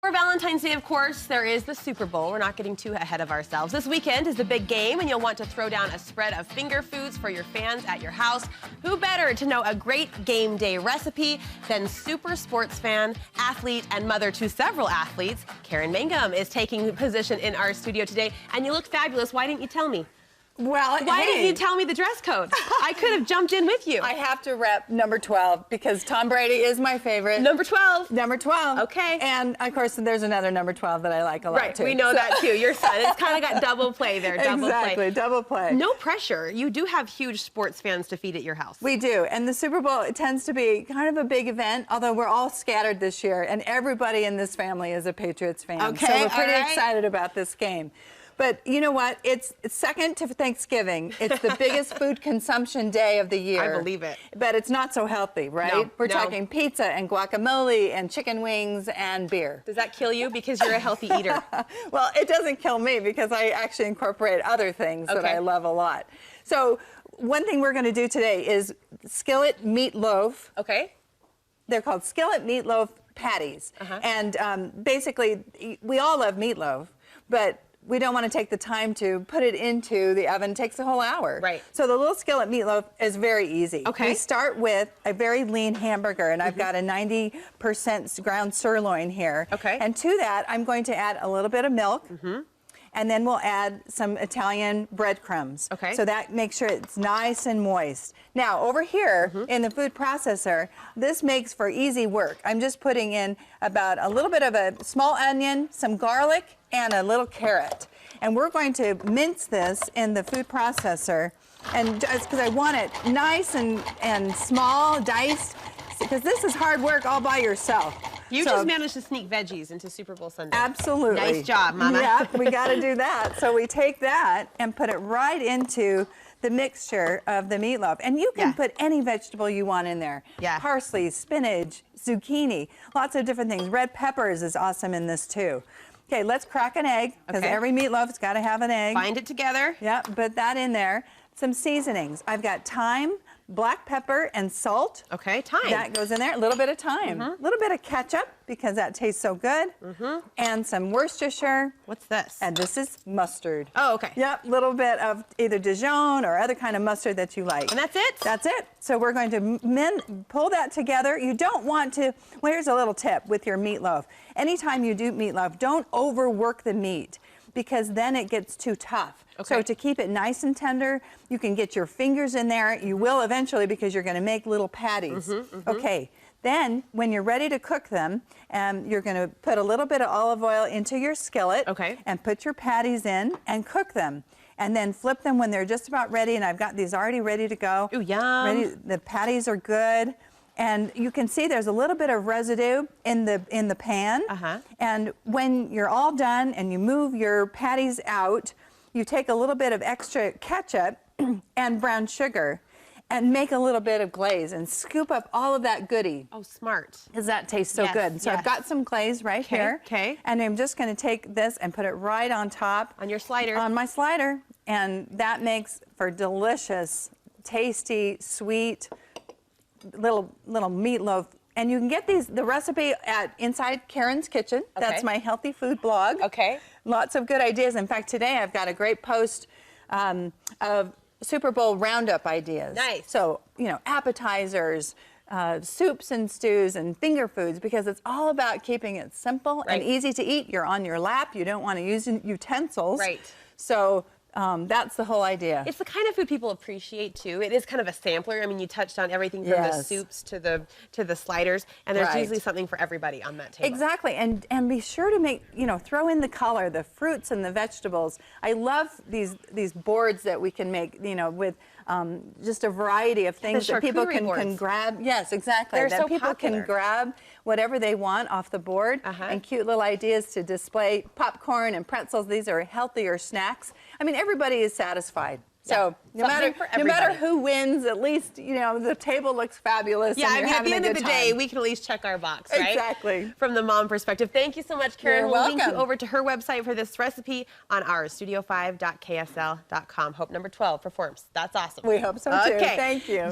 For Valentine's Day, of course, there is the Super Bowl. We're not getting too ahead of ourselves. This weekend is the big game, and you'll want to throw down a spread of finger foods for your fans at your house. Who better to know a great game day recipe than super sports fan, athlete, and mother to several athletes? Karen Mangum is taking position in our studio today, and you look fabulous. Why didn't you tell me? Well, Why didn't you tell me the dress code? I could have jumped in with you. I have to rep number 12 because Tom Brady is my favorite. Number 12. Number 12. Okay. And of course, there's another number 12 that I like a lot right, too. we know that too. Your son. It's kind of got double play there. Exactly, double play. No pressure. You do have huge sports fans to feed at your house. We do. And the Super Bowl, it tends to be kind of a big event, although we're all scattered this year, and everybody in this family is a Patriots fan. Okay, so we're pretty all right. excited about this game. But you know what? It's second to Thanksgiving. It's the biggest food consumption day of the year. I believe it. But it's not so healthy, right? No, We're no. talking pizza and guacamole and chicken wings and beer. Does that kill you because you're a healthy eater? Well, it doesn't kill me because I actually incorporate other things that I love a lot. So one thing we're going to do today is Skillet meatloaf. Okay. They're called Skillet meatloaf patties. And basically, we all love meatloaf, but we don't want to take the time to put it into the oven. It takes a whole hour. Right. So the little skillet meatloaf is very easy. Okay. We start with a very lean hamburger, and I've got a 90% ground sirloin here. Okay. And to that, I'm going to add a little bit of milk. And then we'll add some Italian breadcrumbs. Okay. So that makes sure it's nice and moist. Now, over here in the food processor, this makes for easy work. I'm just putting in about a little bit of a small onion, some garlic, and a little carrot. And we're going to mince this in the food processor, and just because I want it nice and small, diced, because this is hard work all by yourself. You just managed to sneak veggies into Super Bowl Sunday. Absolutely. Nice job, Mama. Yeah, we got to do that. So we take that and put it right into the mixture of the meatloaf. And you can put any vegetable you want in there. Yeah. Parsley, spinach, zucchini, lots of different things. Red peppers is awesome in this too. Okay, let's crack an egg, because every meatloaf's got to have an egg. Bind it together. Yeah, put that in there. Some seasonings. I've got thyme, black pepper, and salt. Okay, thyme. That goes in there. A little bit of thyme. A little bit of ketchup, because that tastes so good. And some Worcestershire. What's this? And this is mustard. Oh, okay. Yep, a little bit of either Dijon or other kind of mustard that you like. And that's it? That's it. So we're going to pull that together. You don't want to, well, here's a little tip with your meatloaf. Anytime you do meatloaf, don't overwork the meat, because then it gets too tough. Okay. So to keep it nice and tender, you can get your fingers in there. You will eventually, because you're going to make little patties. Okay. Then, when you're ready to cook them, you're going to put a little bit of olive oil into your skillet. Okay. And put your patties in and cook them. And then flip them when they're just about ready. And I've got these already ready to go. Ooh, yum. The patties are good. And you can see there's a little bit of residue in the pan. And when you're all done and you move your patties out, you take a little bit of extra ketchup and brown sugar and make a little bit of glaze and scoop up all of that goodie. Oh, smart. Because that tastes so good. So I've got some glaze right here. Okay. And I'm just going to take this and put it right on top. On your slider. On my slider. And that makes for delicious, tasty, sweet, little meatloaf. And you can get the recipe at Inside Karen's Kitchen. That's my healthy food blog. Okay. Lots of good ideas. In fact, today I've got a great post of Super Bowl roundup ideas. Nice. So, you know, appetizers, soups and stews and finger foods, because it's all about keeping it simple and easy to eat. You're on your lap. You don't want to use utensils. Right. So that's the whole idea. It's the kind of food people appreciate too. It is kind of a sampler. I mean, you touched on everything from the soups to the sliders, and there's usually something for everybody on that table. Exactly, and be sure to make, throw in the color, the fruits and the vegetables. I love these boards that we can make, with just a variety of things that people can grab. Yes, exactly. They're that so people popular. can grab whatever they want off the board, and cute little ideas to display. Popcorn and pretzels, these are healthier snacks. I mean, everybody is satisfied. So no matter who wins, at least, the table looks fabulous. Yeah, and I mean, at the end of the day, time. we can at least check our box, right? Exactly. From the mom perspective. Thank you so much, Karen. You're we'll welcome. link you over to her website for this recipe on our studio5.ksl.com. Hope number 12 performs. That's awesome. We hope so too. Okay. Thank you.